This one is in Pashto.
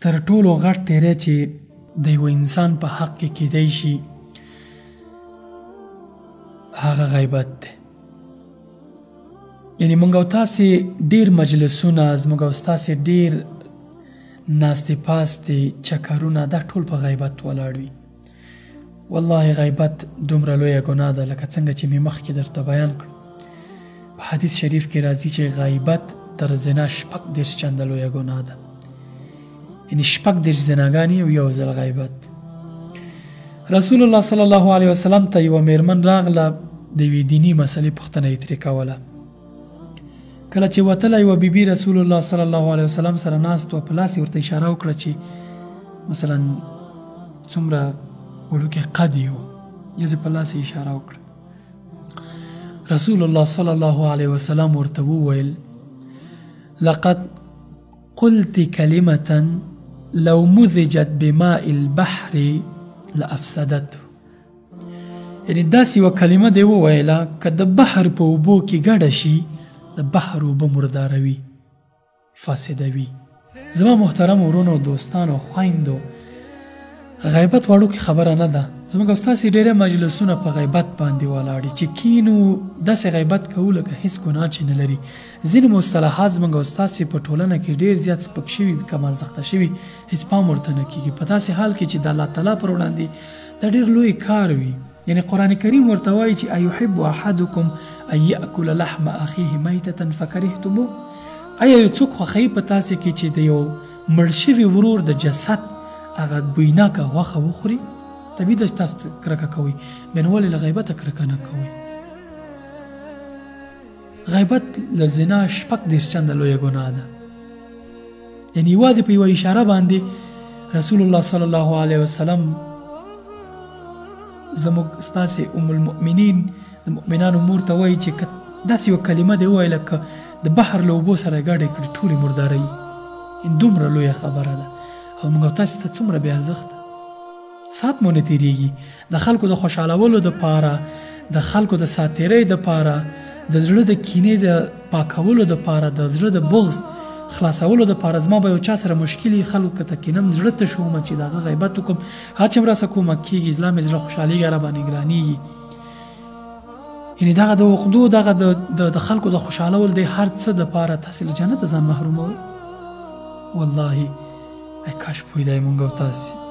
تر ټولو غټ تیری چې د یو انسان په حق کې کیدی شي هغه غیبت دی. یعنی مونږ او تاسې ډیر مجلسونه، زموږ او ستاسې ډیر ناستې پاستې چکرونه دا ټول په غیبت ولاړ وي. والله غیبت دومره لویه ګناه ده لکه څنګه چې مې مخکې درته بیان کړو. په حدیث شریف کې راځي چې غیبت تر زنا 36 چنده لویه ګناه ده. یعنی 36 زناګانې او یو ځل غیبت. رسول الله صلی الله علیه وسلم ته یوه میرمن راغله، د یوې دیني مسلې پوښتنه یې ترې کوله. کله چې وتله یوه بیبي رسول الله صلی الله علیه وسلم سره ناست وه، په لاس یې ورته اشاره وکړه چې مثلا څومره وړوکی قد یې و، یوازې په لاس یې اشاره وکړه. رسول الله صلی الله علیه وسلم ورته وویل لقد قلت كلمة لو مزجت بماء البحر لافسدته. یعنی داسې یوه کلمه دې وویله که د بحر په اوبو کې ګډه شي د بحر اوبه مرداروي، فاسدوي. زما محترم ورونو، دوستانو، خویندو، غیبت وړوکې خبره نه ده. زموږ او ستاسې ډېری مجلسونه په غیبت باندې ولاړ دي چې کینو داسې غیبت کوو لکه هېڅ ګناه چې نه لري. ځینې مصطلحات زموږ او ستاسې په ټولنه کې ډېر زیات سپک شوي، کم ارزښته شوي، هېڅ پام ورته نه کېږي. په داسې حال کې چې د الله تعالی پر وړاندې دا ډېر لوی کار وي. یعنی قرآن کریم ورته وایي چې ایحب احدکم ان یأکل لحم اخیه میتة فکرهتموه. آیا یو څوک خوښوي په تاسې کې چې د یو مړ شوي ورور د جسد هغه بویناکه غوښه وخوري؟ طبیعي ده چې تاسو کرکه کوئ، بیا نو ولې له غیبته کرکه نه کوئ؟ غیبت له زنا 36 چنده لویه ګناه ده. یعنی یوازې په یوه اشاره باندې رسول الله صلی الله علیه وسلم زموږ ستاسې ام المؤمنین د مؤمنانو مور ته وایي چې که داسې یوه کلمه دې وویله که د بحر له اوبو سره ګډې کړي ټولې مرداروي. دومره لویه خبره ده او موږ او تاسې ته څومره بې ارزښته. ساعت مو نه تېرېږي د خلکو د خوشحالولو دپاره، د خلکو د ساتیرۍ دپاره، د زړه د کینې د پاکولو دپاره، د زړه د بغض خلاصولو دپاره. زما به یو چا سره مشکل وي، خلکو که ته کینم زړه ته شومه چې د هغه غیبت وکړم، هر چې م راسه کومک کېږي زلا مې زړه خوشحالېږي، راباندې ګرانېږي. یعنې دغه د عقدو، دغه د خلکو د خوشحالول دی هر څه دپاره تاسې له جنته ځان محروموئ. والله ای کاش پوهېدی مونږ او تاسې